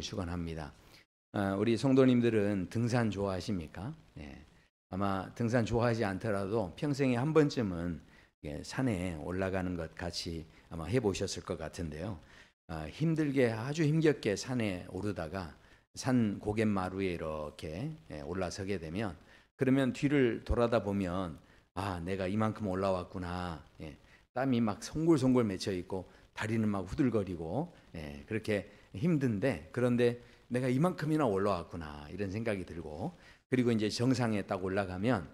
축원합니다. 우리 성도님들은 등산 좋아하십니까? 네. 아마 등산 좋아하지 않더라도 평생에 한 번쯤은 산에 올라가는 것 같이 아마 해보셨을 것 같은데요. 힘들게 아주 힘겹게 산에 오르다가 산 고갯마루에 이렇게 올라서게 되면, 그러면 뒤를 돌아다 보면 내가 이만큼 올라왔구나. 땀이 막 송골송골 맺혀 있고 다리는 막 후들거리고 그렇게 힘든데, 그런데 내가 이만큼이나 올라왔구나 이런 생각이 들고, 그리고 이제 정상에 딱 올라가면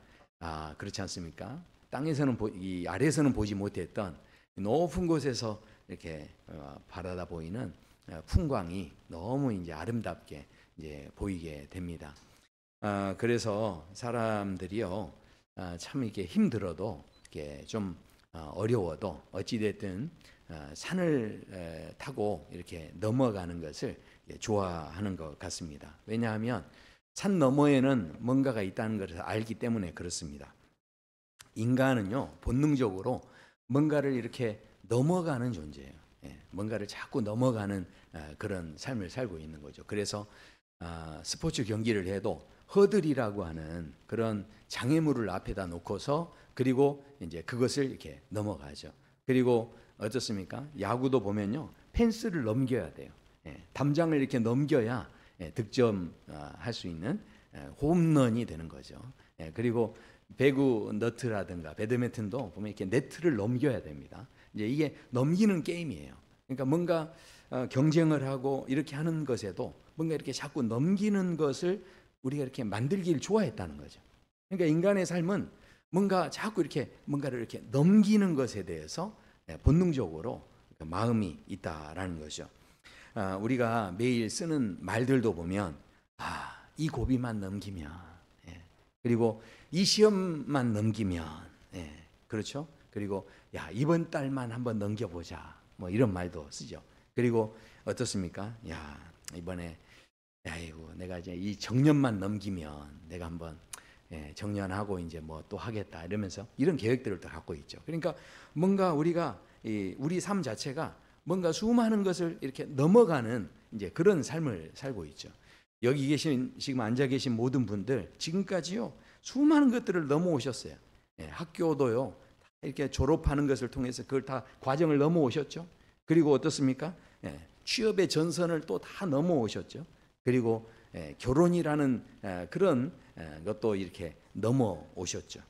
그렇지 않습니까? 땅에서는 이 아래에서는 보지 못했던 높은 곳에서 이렇게 바라다 보이는 풍광이 너무 이제 아름답게 이제 보이게 됩니다. 그래서 사람들이요, 참 이렇게 힘들어도 이렇게 좀 어려워도 어찌 됐든 산을 타고 이렇게 넘어가는 것을 좋아하는 것 같습니다. 왜냐하면 산 너머에는 뭔가가 있다는 것을 알기 때문에 그렇습니다. 인간은요, 본능적으로 뭔가를 이렇게 넘어가는 존재예요. 뭔가를 자꾸 넘어가는 그런 삶을 살고 있는 거죠. 그래서 스포츠 경기를 해도 허들이라고 하는 그런 장애물을 앞에다 놓고서, 그리고 이제 그것을 이렇게 넘어가죠. 그리고 어떻습니까? 야구도 보면요, 펜스를 넘겨야 돼요. 담장을 이렇게 넘겨야 득점할 수 있는 홈런이 되는 거죠. 그리고 배구 너트라든가 배드민턴도 보면 이렇게 네트를 넘겨야 됩니다. 이제 이게 넘기는 게임이에요. 그러니까 뭔가 경쟁을 하고 이렇게 하는 것에도 뭔가 이렇게 자꾸 넘기는 것을 우리가 이렇게 만들기를 좋아했다는 거죠. 그러니까 인간의 삶은 뭔가 자꾸 이렇게 뭔가를 이렇게 넘기는 것에 대해서 본능적으로 마음이 있다라는 거죠. 우리가 매일 쓰는 말들도 보면 이 고비만 넘기면, 그리고 이 시험만 넘기면, 그렇죠? 그리고 이번 달만 한번 넘겨보자, 뭐 이런 말도 쓰죠. 그리고 어떻습니까? 이번에 내가 이제 이 정년만 넘기면 내가 한번 정년하고 이제 뭐 또 하겠다 이러면서 이런 계획들을 또 갖고 있죠. 그러니까 뭔가 우리가 우리 삶 자체가 뭔가 수많은 것을 이렇게 넘어가는 이제 그런 삶을 살고 있죠. 여기 계신, 지금 앉아 계신 모든 분들 지금까지요, 수많은 것들을 넘어오셨어요. 학교도요, 이렇게 졸업하는 것을 통해서 그걸 다 과정을 넘어오셨죠. 그리고 어떻습니까? 취업의 전선을 또 다 넘어오셨죠. 그리고 결혼이라는 그런 것도 이렇게 넘어오셨죠.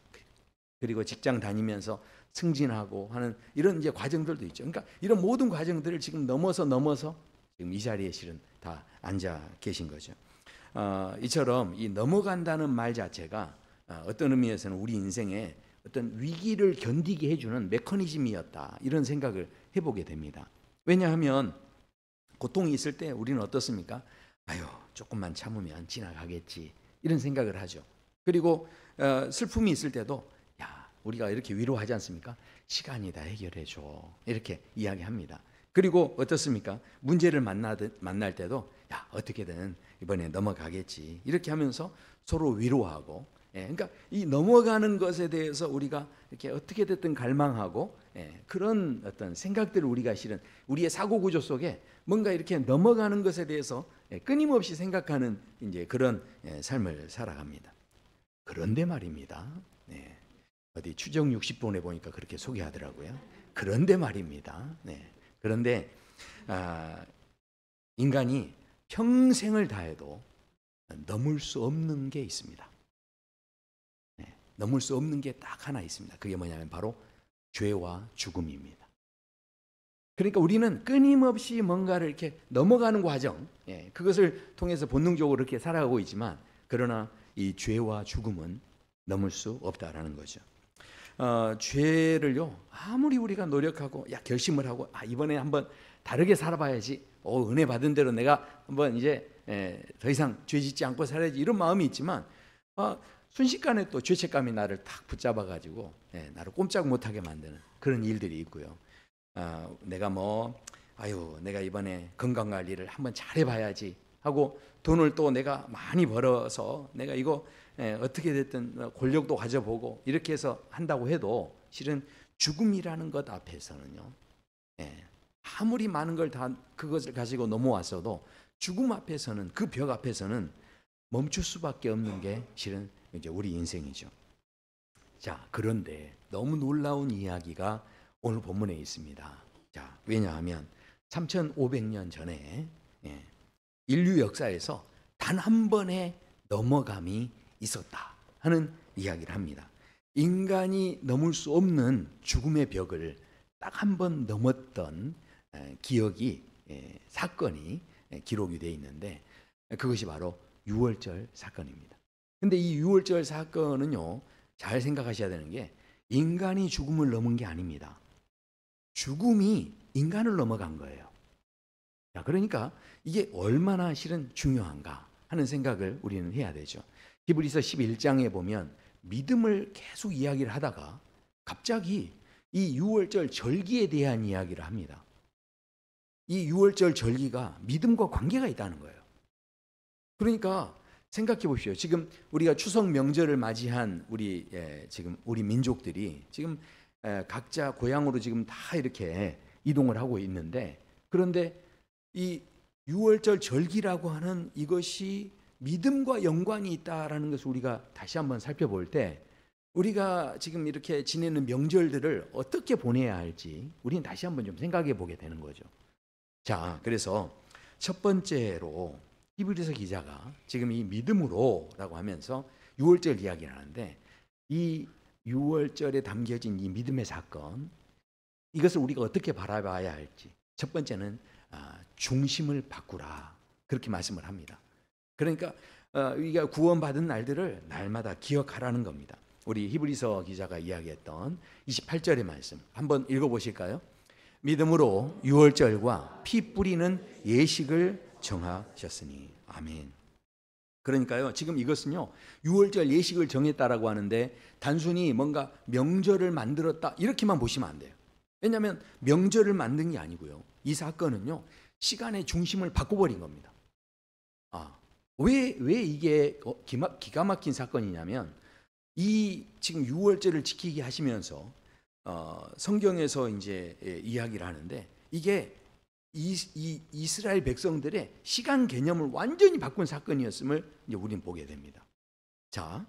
그리고 직장 다니면서 승진하고 하는 이런 이제 과정들도 있죠. 그러니까 이런 모든 과정들을 지금 넘어서 지금 이 자리에 실은 다 앉아 계신 거죠. 이처럼 이 넘어간다는 말 자체가 어떤 의미에서는 우리 인생에 어떤 위기를 견디게 해주는 메커니즘이었다, 이런 생각을 해보게 됩니다. 왜냐하면 고통이 있을 때 우리는 어떻습니까? 조금만 참으면 지나가겠지, 이런 생각을 하죠. 그리고 슬픔이 있을 때도 우리가 이렇게 위로하지 않습니까? 시간이 다 해결해줘, 이렇게 이야기합니다. 그리고 어떻습니까? 문제를 만날 때도 어떻게든 이번에 넘어가겠지, 이렇게 하면서 서로 위로하고, 그러니까 이 넘어가는 것에 대해서 우리가 이렇게 어떻게 됐든 갈망하고, 그런 어떤 생각들을 우리가 실은 우리의 사고 구조 속에 뭔가 이렇게 넘어가는 것에 대해서 끊임없이 생각하는 이제 그런 삶을 살아갑니다. 그런데 말입니다. 어디 추정 60분에 보니까 그렇게 소개하더라고요. 그런데 말입니다. 그런데 인간이 평생을 다해도 넘을 수 없는 게 있습니다. 넘을 수 없는 게 딱 하나 있습니다. 그게 뭐냐면 바로 죄와 죽음입니다. 그러니까 우리는 끊임없이 뭔가를 이렇게 넘어가는 과정, 그것을 통해서 본능적으로 이렇게 살아가고 있지만, 그러나 이 죄와 죽음은 넘을 수 없다라는 거죠. 죄를요, 아무리 우리가 노력하고 결심을 하고 이번에 한번 다르게 살아봐야지, 은혜 받은 대로 내가 한번 이제 더 이상 죄 짓지 않고 살아야지, 이런 마음이 있지만 순식간에 또 죄책감이 나를 탁 붙잡아가지고 나를 꼼짝 못하게 만드는 그런 일들이 있고요. 내가 내가 이번에 건강관리를 한번 잘해봐야지 하고 돈을 또 내가 많이 벌어서 내가 이거 어떻게 됐든 권력도 가져보고 이렇게 해서 한다고 해도 실은 죽음이라는 것 앞에서는요, 아무리 많은 걸 다 그것을 가지고 넘어왔어도 죽음 앞에서는, 그 벽 앞에서는 멈출 수밖에 없는 게 실은 이제 우리 인생이죠. 자, 그런데 너무 놀라운 이야기가 오늘 본문에 있습니다. 자, 왜냐하면 3,500년 전에 인류 역사에서 단 한 번의 넘어감이 있었다 하는 이야기를 합니다. 인간이 넘을 수 없는 죽음의 벽을 딱 한 번 넘었던 기억이, 사건이 기록이 되어 있는데, 그것이 바로 유월절 사건입니다. 근데 이 유월절 사건은요, 잘 생각하셔야 되는 게 인간이 죽음을 넘은 게 아닙니다. 죽음이 인간을 넘어간 거예요. 자, 그러니까 이게 얼마나 실은 중요한가 하는 생각을 우리는 해야 되죠. 히브리서 11장에 보면 믿음을 계속 이야기를 하다가 갑자기 이 유월절 절기에 대한 이야기를 합니다. 이 유월절 절기가 믿음과 관계가 있다는 거예요. 그러니까 생각해 보십시오. 지금 우리가 추석 명절을 맞이한 지금 우리 민족들이 지금 각자 고향으로 지금 다 이렇게 이동을 하고 있는데, 그런데 이 유월절 절기라고 하는 이것이 믿음과 연관이 있다라는 것을 우리가 다시 한번 살펴볼 때, 우리가 지금 이렇게 지내는 명절들을 어떻게 보내야 할지 우리는 다시 한번 좀 생각해 보게 되는 거죠. 자, 그래서 첫 번째로 히브리서 기자가 지금 이 믿음으로라고 하면서 유월절 이야기를 하는데, 이 유월절에 담겨진 이 믿음의 사건, 이것을 우리가 어떻게 바라봐야 할지, 첫 번째는 중심을 바꾸라, 그렇게 말씀을 합니다. 그러니까 우리가 구원받은 날들을 날마다 기억하라는 겁니다. 우리 히브리서 기자가 이야기했던 28절의 말씀 한번 읽어보실까요? 믿음으로 유월절과 피 뿌리는 예식을 정하셨으니. 아멘. 그러니까요, 지금 이것은요, 유월절 예식을 정했다라고 하는데 단순히 뭔가 명절을 만들었다 이렇게만 보시면 안 돼요. 왜냐하면 명절을 만든 게 아니고요, 이 사건은요 시간의 중심을 바꿔버린 겁니다. 왜 이게 기가 막힌 사건이냐면, 이 지금 유월절을 지키게 하시면서 성경에서 이제 이야기를 하는데, 이게 이스라엘 백성들의 시간 개념을 완전히 바꾼 사건이었음을 이제 우리는 보게 됩니다. 자,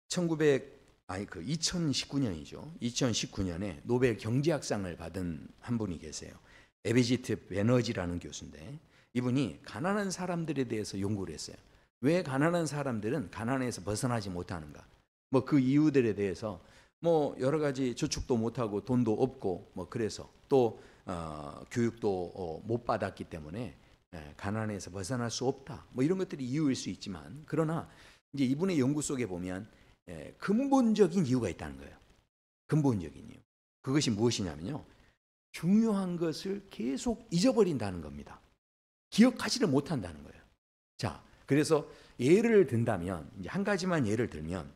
2019년이죠. 2019년에 노벨 경제학상을 받은 한 분이 계세요. 에비지트 베너지라는 교수인데, 이분이 가난한 사람들에 대해서 연구를 했어요. 왜 가난한 사람들은 가난에서 벗어나지 못하는가? 뭐 그 이유들에 대해서 뭐 여러 가지 저축도 못하고 돈도 없고 뭐 그래서 또 교육도 못 받았기 때문에 가난에서 벗어날 수 없다, 뭐 이런 것들이 이유일 수 있지만, 그러나 이제 이분의 연구 속에 보면 근본적인 이유가 있다는 거예요. 근본적인 이유. 그것이 무엇이냐면요, 중요한 것을 계속 잊어버린다는 겁니다. 기억하지를 못한다는 거예요. 자, 그래서 예를 든다면, 이제 한 가지만 예를 들면,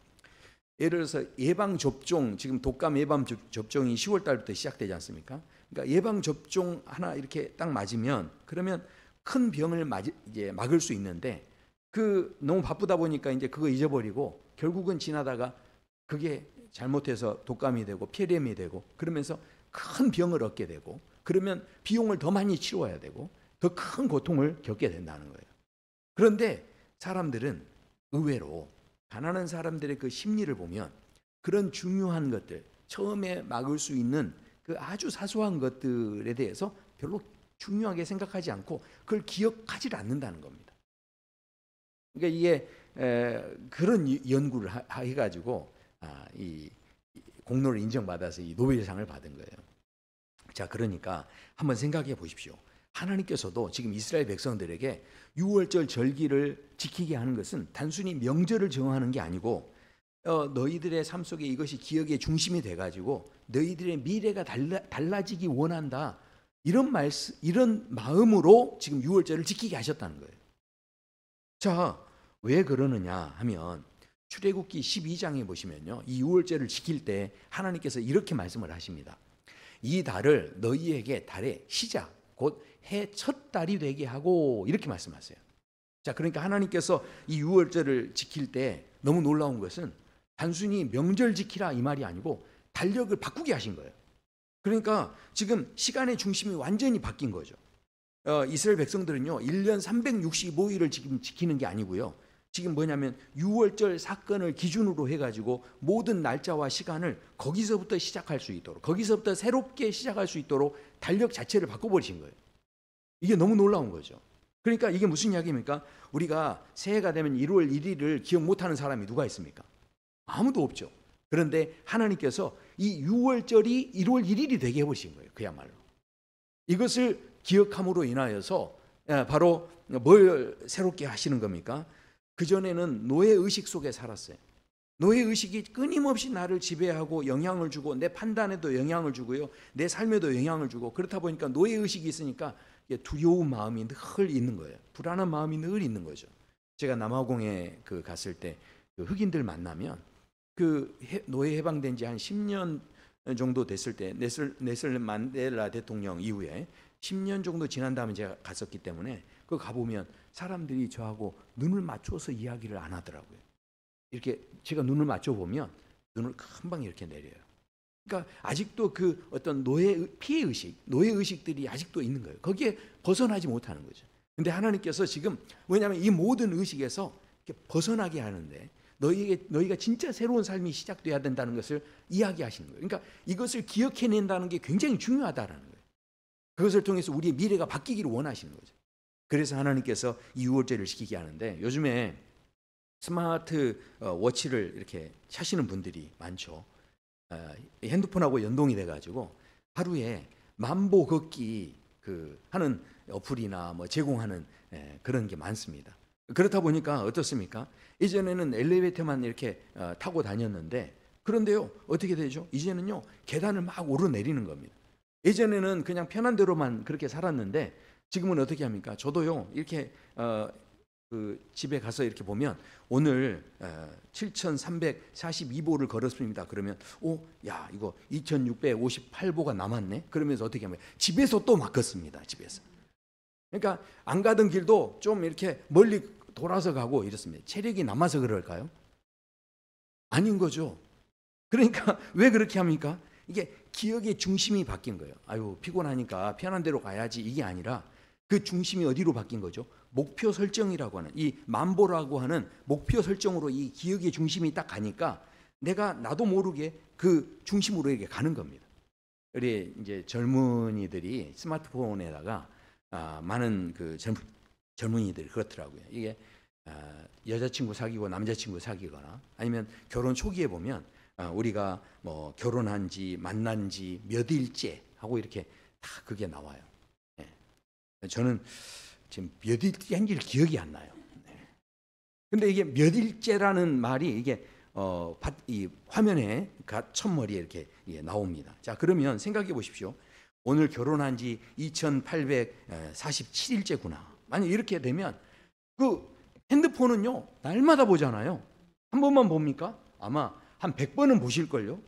예를 들어서 예방 접종, 지금 독감 예방 접종이 10월 달부터 시작되지 않습니까? 그러니까 예방 접종 하나 이렇게 딱 맞으면, 그러면 큰 병을 이제 막을 수 있는데, 너무 바쁘다 보니까 이제 그거 잊어버리고 결국은 지나다가 그게 잘못해서 독감이 되고 폐렴이 되고, 그러면서 큰 병을 얻게 되고, 그러면 비용을 더 많이 치러야 되고 더 큰 고통을 겪게 된다는 거예요. 그런데 사람들은 의외로 가난한 사람들의 그 심리를 보면 그런 중요한 것들, 처음에 막을 수 있는 그 아주 사소한 것들에 대해서 별로 중요하게 생각하지 않고 그걸 기억하지 않는다는 겁니다. 그러니까 이게 그런 연구를 해가지고 이 공로를 인정받아서 이 노벨상을 받은 거예요. 자, 그러니까 한번 생각해 보십시오. 하나님께서도 지금 이스라엘 백성들에게 유월절 절기를 지키게 하는 것은 단순히 명절을 정하는 게 아니고, 너희들의 삶 속에 이것이 기억의 중심이 돼가지고 너희들의 미래가 달라지기 원한다, 이런 마음으로 지금 유월절을 지키게 하셨다는 거예요. 자, 왜 그러느냐 하면 출애굽기 12장에 보시면요, 이 유월절을 지킬 때 하나님께서 이렇게 말씀을 하십니다. 이 달을 너희에게 달의 시작, 곧 해 첫 달이 되게 하고, 이렇게 말씀하세요. 자, 그러니까 하나님께서 이 유월절을 지킬 때 너무 놀라운 것은 단순히 명절 지키라 이 말이 아니고 달력을 바꾸게 하신 거예요. 그러니까 지금 시간의 중심이 완전히 바뀐 거죠. 이스라엘 백성들은요 1년 365일을 지금 지키는 게 아니고요. 지금 뭐냐면 6월절 사건을 기준으로 해가지고 모든 날짜와 시간을 거기서부터 시작할 수 있도록, 거기서부터 새롭게 시작할 수 있도록 달력 자체를 바꿔버리신 거예요. 이게 너무 놀라운 거죠. 그러니까 이게 무슨 이야기입니까? 우리가 새해가 되면 1월 1일을 기억 못하는 사람이 누가 있습니까? 아무도 없죠. 그런데 하나님께서 이 6월절이 1월 1일이 되게 해버리신 거예요. 그야말로 이것을 기억함으로 인하여서 바로 뭘 새롭게 하시는 겁니까? 그전에는 노예의식 속에 살았어요. 노예의식이 끊임없이 나를 지배하고 영향을 주고 내 판단에도 영향을 주고요, 내 삶에도 영향을 주고, 그렇다 보니까 노예의식이 있으니까 두려운 마음이 늘 있는 거예요. 불안한 마음이 늘 있는 거죠. 제가 남아공에 갔을 때 흑인들 만나면 노예 해방된 지 한 10년 정도 됐을 때, 넬슨 만델라 대통령 이후에 10년 정도 지난 다음에 제가 갔었기 때문에 가보면 사람들이 저하고 눈을 맞춰서 이야기를 안 하더라고요. 이렇게 제가 눈을 맞춰보면 눈을 금방 이렇게 내려요. 그러니까 아직도 어떤 피해의식, 노예의식들이 아직도 있는 거예요. 거기에 벗어나지 못하는 거죠. 근데 하나님께서 지금 뭐냐면 이 모든 의식에서 이렇게 벗어나게 하는데 너희가 진짜 새로운 삶이 시작돼야 된다는 것을 이야기하시는 거예요. 그러니까 이것을 기억해낸다는 게 굉장히 중요하다는 거예요. 그것을 통해서 우리의 미래가 바뀌기를 원하시는 거죠. 그래서 하나님께서 이 6월절을 지키게 하는데, 요즘에 스마트 워치를 이렇게 차시는 분들이 많죠. 핸드폰하고 연동이 돼가지고 하루에 만보 걷기 하는 어플이나 제공하는 그런 게 많습니다. 그렇다 보니까 어떻습니까? 이전에는 엘리베이터만 이렇게 타고 다녔는데, 그런데요 어떻게 되죠? 이제는요 계단을 막 오르내리는 겁니다. 예전에는 그냥 편한 대로만 그렇게 살았는데 지금은 어떻게 합니까? 저도요 이렇게 집에 가서 이렇게 보면 오늘 7,342보를 걸었습니다. 그러면 야 이거 2,658보가 남았네. 그러면서 어떻게 하면 집에서 또 막 걷습니다. 집에서. 그러니까 안 가던 길도 좀 이렇게 멀리 돌아서 가고 이렇습니다. 체력이 남아서 그럴까요? 아닌 거죠. 그러니까 왜 그렇게 합니까? 이게 기억의 중심이 바뀐 거예요. 아유 피곤하니까 편한 대로 가야지, 이게 아니라 그 중심이 어디로 바뀐 거죠? 목표 설정이라고 하는, 이 만보라고 하는 목표 설정으로 이 기억의 중심이 딱 가니까 나도 모르게 그 중심으로 이렇게 가는 겁니다. 우리 이제 젊은이들이 스마트폰에다가 많은 젊은이들이 그렇더라고요. 이게 여자친구 사귀고 남자친구 사귀거나 아니면 결혼 초기에 보면 우리가 뭐 결혼한 지 만난 지 몇 일째 하고 이렇게 다 그게 나와요. 저는 지금 몇 일째인지 기억이 안 나요. 근데 이게 몇 일째라는 말이 이게 이 화면에 첫머리에 이렇게 나옵니다. 자, 그러면 생각해 보십시오. 오늘 결혼한 지 2847일째구나. 만약 이렇게 되면 핸드폰은요 날마다 보잖아요. 한 번만 봅니까? 아마 한 100번은 보실걸요.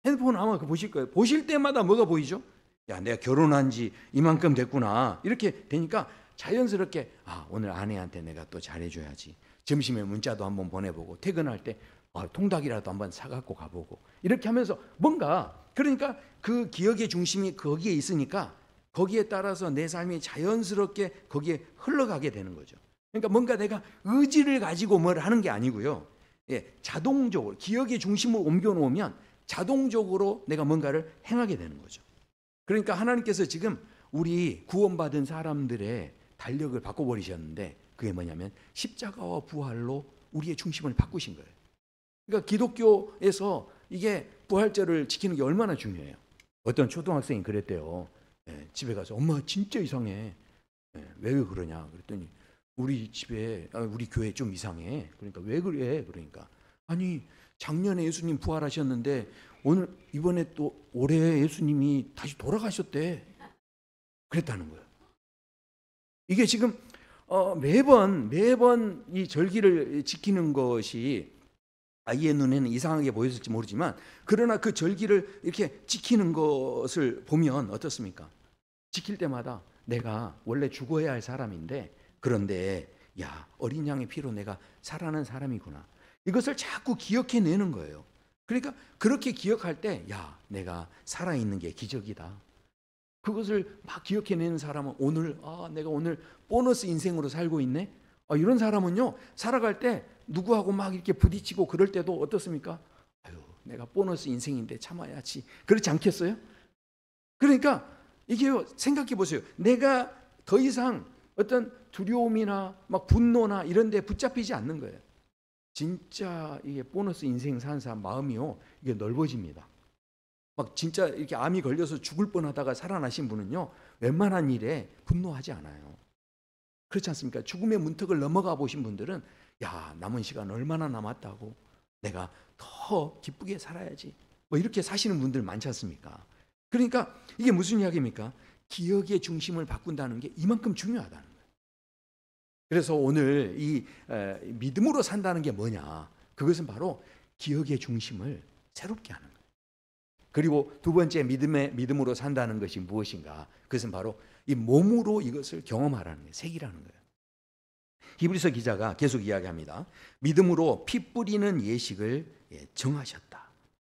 핸드폰은 아마 보실 거예요. 보실 때마다 뭐가 보이죠? 야, 내가 결혼한 지 이만큼 됐구나. 이렇게 되니까 자연스럽게 오늘 아내한테 내가 또 잘해줘야지. 점심에 문자도 한번 보내보고, 퇴근할 때 통닭이라도 한번 사갖고 가보고, 이렇게 하면서 그러니까 그 기억의 중심이 거기에 있으니까 거기에 따라서 내 삶이 자연스럽게 거기에 흘러가게 되는 거죠. 그러니까 뭔가 내가 의지를 가지고 뭘 하는 게 아니고요. 자동적으로 기억의 중심을 옮겨놓으면 자동적으로 내가 뭔가를 행하게 되는 거죠. 그러니까 하나님께서 지금 우리 구원받은 사람들의 달력을 바꿔버리셨는데, 그게 뭐냐면 십자가와 부활로 우리의 중심을 바꾸신 거예요. 그러니까 기독교에서 이게 부활절을 지키는 게 얼마나 중요해요. 어떤 초등학생이 그랬대요. 집에 가서 엄마 진짜 이상해. 왜 그러냐 그랬더니 우리 교회 좀 이상해. 그러니까 왜 그래? 그러니까 아니 작년에 예수님 부활하셨는데 이번에 또 올해 예수님이 다시 돌아가셨대. 그랬다는 거예요. 이게 지금 매번 이 절기를 지키는 것이 아이의 눈에는 이상하게 보였을지 모르지만, 그러나 그 절기를 이렇게 지키는 것을 보면 어떻습니까? 지킬 때마다 내가 원래 죽어야 할 사람인데, 그런데 어린 양의 피로 내가 살아난 사람이구나. 이것을 자꾸 기억해내는 거예요. 그러니까 그렇게 기억할 때 내가 살아있는 게 기적이다. 그것을 막 기억해내는 사람은 오늘 내가 오늘 보너스 인생으로 살고 있네. 이런 사람은요 살아갈 때 누구하고 막 이렇게 부딪히고 그럴 때도 어떻습니까? 아유 내가 보너스 인생인데 참아야지. 그렇지 않겠어요? 그러니까 이게요 생각해 보세요. 내가 더 이상 어떤 두려움이나 막 분노나 이런 데 붙잡히지 않는 거예요. 진짜 이게 보너스 인생 사는 사람 마음이요 이게 넓어집니다. 막 진짜 이렇게 암이 걸려서 죽을 뻔하다가 살아나신 분은요 웬만한 일에 분노하지 않아요. 그렇지 않습니까? 죽음의 문턱을 넘어가 보신 분들은 야 남은 시간 얼마나 남았다고 내가 더 기쁘게 살아야지 뭐 이렇게 사시는 분들 많지 않습니까? 그러니까 이게 무슨 이야기입니까? 기억의 중심을 바꾼다는 게 이만큼 중요하다는 거예요. 그래서 오늘 이 믿음으로 산다는 게 뭐냐? 그것은 바로 기억의 중심을 새롭게 하는 거예요. 그리고 두 번째 믿음으로 산다는 것이 무엇인가? 그것은 바로 이 몸으로 이것을 경험하라는 거예요. 새기라는 거예요. 히브리서 기자가 계속 이야기합니다. 믿음으로 피 뿌리는 예식을 정하셨다.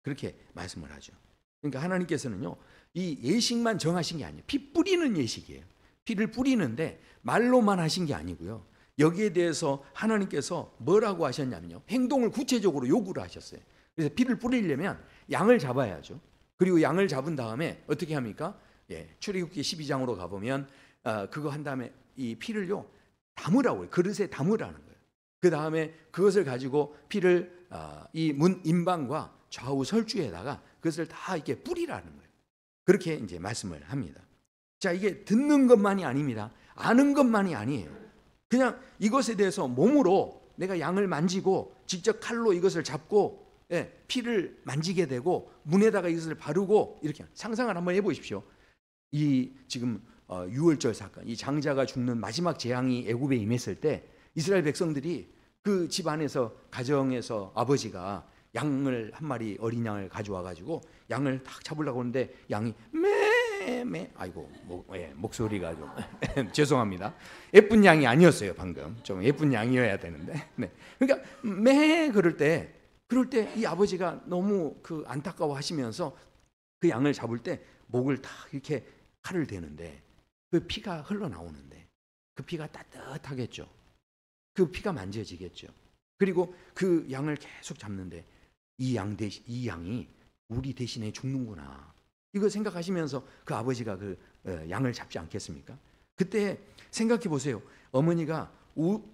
그렇게 말씀을 하죠. 그러니까 하나님께서는요, 이 예식만 정하신 게 아니에요. 피 뿌리는 예식이에요. 피를 뿌리는데 말로만 하신 게 아니고요. 여기에 대해서 하나님께서 뭐라고 하셨냐면요. 행동을 구체적으로 요구를 하셨어요. 그래서 피를 뿌리려면 양을 잡아야죠. 그리고 양을 잡은 다음에 어떻게 합니까? 출애굽기 12장으로 가보면 그거 한 다음에 이 피를요 담으라고 해요. 그릇에 담으라는 거예요. 그 다음에 그것을 가지고 피를 이 문 임방과 좌우 설주에다가 그것을 다 이렇게 뿌리라는 거예요. 그렇게 이제 말씀을 합니다. 자, 이게 듣는 것만이 아닙니다. 아는 것만이 아니에요. 그냥 이것에 대해서 몸으로 내가 양을 만지고 직접 칼로 이것을 잡고 피를 만지게 되고 문에다가 이것을 바르고 이렇게 상상을 한번 해보십시오. 이 지금 유월절 사건, 이 장자가 죽는 마지막 재앙이 애굽에 임했을 때 이스라엘 백성들이 그 집 안에서 가정에서 아버지가 양을 한 마리 어린 양을 가져와 가지고 양을 딱 잡으려고 하는데 양이 매 아이고 목소리가 좀 죄송합니다. 예쁜 양이 아니었어요. 방금 좀 예쁜 양이어야 되는데 그러니까 매 그럴 때 이 아버지가 너무 그 안타까워하시면서 그 양을 잡을 때 목을 딱 이렇게 칼을 대는데 그 피가 흘러나오는데 그 피가 따뜻하겠죠. 그 피가 만져지겠죠. 그리고 그 양을 계속 잡는데 이 양이 우리 대신에 죽는구나. 이거 생각하시면서 그 아버지가 그 양을 잡지 않겠습니까? 그때 생각해 보세요. 어머니가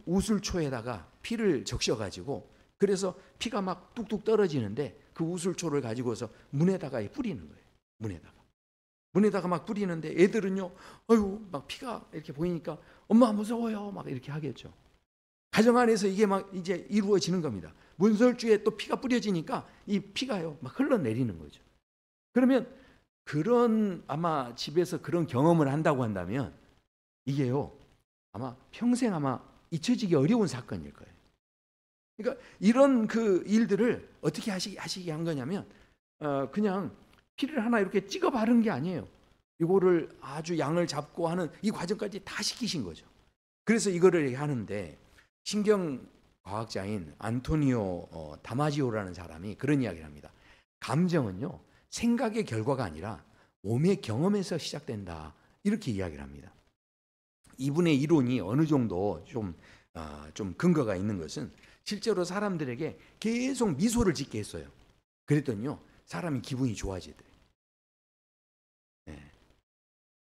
우슬초에다가 피를 적셔가지고 그래서 피가 막 뚝뚝 떨어지는데 그 우슬초를 가지고서 문에다가 뿌리는 거예요. 문에다가 막 뿌리는데 애들은요, 아유 막 피가 이렇게 보이니까 엄마 무서워요, 막 이렇게 하겠죠. 가정 안에서 이게 막 이제 이루어지는 겁니다. 문설주에 또 피가 뿌려지니까 이 피가요 막 흘러내리는 거죠. 그러면 그런 아마 집에서 그런 경험을 한다고 한다면 이게요 아마 평생 아마 잊혀지기 어려운 사건일 거예요. 그러니까 이런 그 일들을 어떻게 하시게 한 거냐면 그냥 피를 하나 이렇게 찍어 바른 게 아니에요. 이거를 아주 양을 잡고 하는 이 과정까지 다 시키신 거죠. 그래서 이거를 하는데 신경과학자인 안토니오 다마지오라는 사람이 그런 이야기를 합니다. 감정은요 생각의 결과가 아니라 몸의 경험에서 시작된다. 이렇게 이야기를 합니다. 이분의 이론이 어느 정도 좀 근거가 있는 것은 실제로 사람들에게 계속 미소를 짓게 했어요. 그랬더니요 사람이 기분이 좋아지더래요.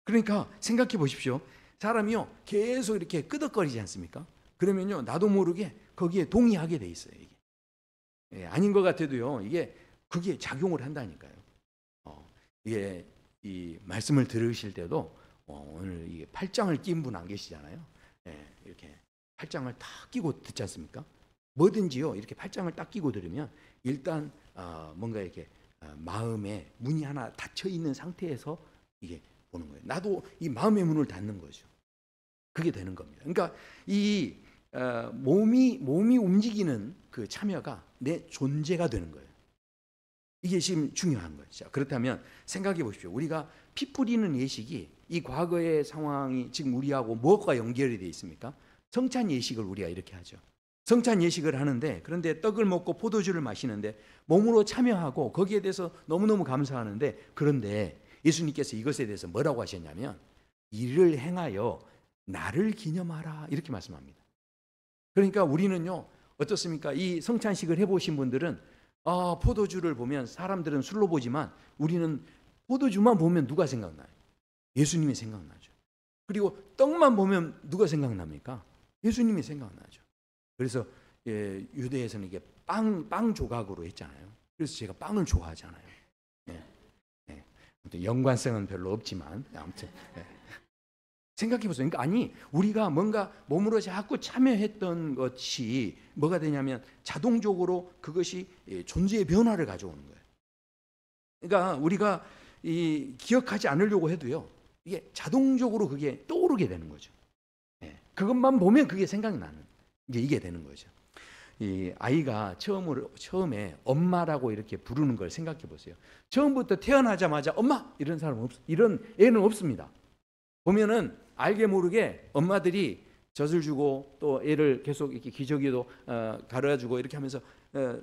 그러니까 생각해 보십시오. 사람이요 계속 이렇게 끄덕거리지 않습니까? 그러면요 나도 모르게 거기에 동의하게 돼 있어요. 이게 아닌 것 같아도요 그게 작용을 한다니까요. 이게 이 말씀을 들으실 때도 오늘 이게 팔짱을 낀 분 안 계시잖아요. 이렇게 팔짱을 딱 끼고 듣지 않습니까? 뭐든지요 이렇게 팔짱을 딱 끼고 들으면 일단 뭔가 이렇게 마음에 문이 하나 닫혀 있는 상태에서 이게 보는 거예요. 나도 이 마음의 문을 닫는 거죠. 그게 되는 겁니다. 그러니까 이 몸이 움직이는 그 참여가 내 존재가 되는 거예요. 이게 지금 중요한 거죠. 그렇다면 생각해 보십시오. 우리가 피 뿌리는 예식이 이 과거의 상황이 지금 우리하고 무엇과 연결이 되어 있습니까? 성찬 예식을 우리가 이렇게 하죠. 성찬 예식을 하는데 그런데 떡을 먹고 포도주를 마시는데 몸으로 참여하고 거기에 대해서 너무너무 감사하는데 그런데 예수님께서 이것에 대해서 뭐라고 하셨냐면 이를 행하여 나를 기념하라 이렇게 말씀합니다. 그러니까 우리는요 어떻습니까? 이 성찬식을 해보신 분들은 포도주를 보면 사람들은 술로 보지만 우리는 포도주만 보면 누가 생각나요? 예수님이 생각나죠. 그리고 떡만 보면 누가 생각납니까? 예수님이 생각나죠. 그래서 유대에서는 이게 빵 조각으로 했잖아요. 그래서 제가 빵을 좋아하잖아요. 연관성은 별로 없지만 아무튼 생각해 보세요. 그러니까 아니 우리가 뭔가 몸으로 자꾸 참여했던 것이 뭐가 되냐면 자동적으로 그것이 존재의 변화를 가져오는 거예요. 그러니까 우리가 기억하지 않으려고 해도요 이게 자동적으로 그게 떠오르게 되는 거죠. 그것만 보면 그게 생각나는 이게 되는 거죠. 이 아이가 처음에 엄마라고 이렇게 부르는 걸 생각해 보세요. 처음부터 태어나자마자 엄마 이런 사람 이런 애는 없습니다. 보면은 알게 모르게 엄마들이 젖을 주고 또 애를 계속 이렇게 기저귀도 갈아주고 이렇게 하면서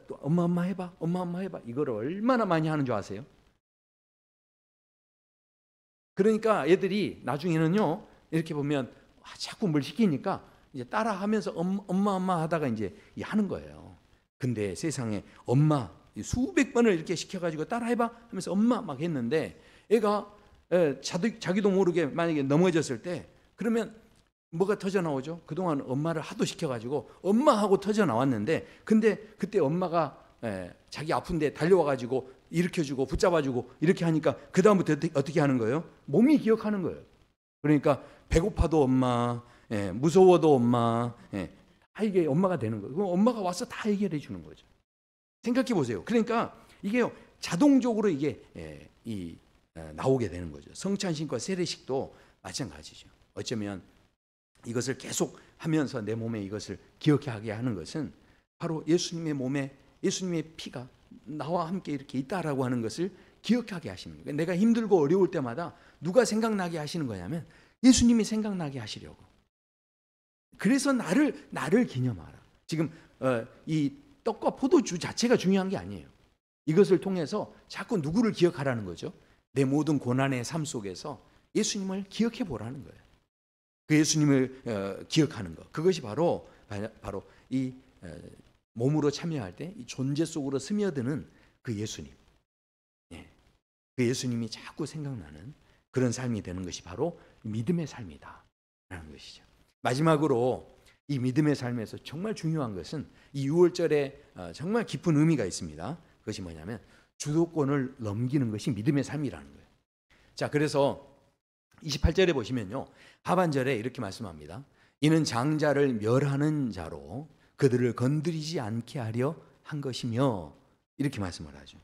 또 엄마 해봐, 엄마 해봐 이거를 얼마나 많이 하는 줄 아세요? 그러니까 애들이 나중에는요 이렇게 보면 자꾸 뭘 시키니까 이제 따라하면서 엄마 하다가 이제 하는 거예요. 근데 세상에 엄마 수백 번을 이렇게 시켜가지고 따라해봐 하면서 엄마 막 했는데 애가 자기도 모르게 만약에 넘어졌을 때 그러면 뭐가 터져 나오죠? 그동안 엄마를 하도 시켜가지고 엄마하고 터져 나왔는데 근데 그때 엄마가 자기 아픈데 달려와가지고 일으켜주고 붙잡아주고 이렇게 하니까 그 다음부터 어떻게 하는 거예요? 몸이 기억하는 거예요. 그러니까 배고파도 엄마, 무서워도 엄마, 다 이게 엄마가 되는 거예요. 그럼 엄마가 와서 다 해결해 주는 거죠. 생각해 보세요. 그러니까 이게 자동적으로 이게 나오게 되는 거죠. 성찬식과 세례식도 마찬가지죠. 어쩌면 이것을 계속 하면서 내 몸에 이것을 기억하게 하는 것은 바로 예수님의 몸에 예수님의 피가 나와 함께 이렇게 있다라고 하는 것을 기억하게 하시는 거예요. 내가 힘들고 어려울 때마다 누가 생각나게 하시는 거냐면 예수님이 생각나게 하시려고. 그래서 나를 기념하라. 지금 이 떡과 포도주 자체가 중요한 게 아니에요. 이것을 통해서 자꾸 누구를 기억하라는 거죠. 내 모든 고난의 삶 속에서 예수님을 기억해 보라는 거예요. 그 예수님을 기억하는 것. 그것이 바로 이 몸으로 참여할 때 이 존재 속으로 스며드는 그 예수님. 그 예수님이 자꾸 생각나는 그런 삶이 되는 것이 바로 믿음의 삶이다라는 것이죠. 마지막으로 이 믿음의 삶에서 정말 중요한 것은 이 6월절에 정말 깊은 의미가 있습니다. 그것이 뭐냐면 주도권을 넘기는 것이 믿음의 삶이라는 거예요. 자, 그래서 28절에 보시면요. 하반절에 이렇게 말씀합니다. 이는 장자를 멸하는 자로 그들을 건드리지 않게 하려 한 것이며 이렇게 말씀을 하죠.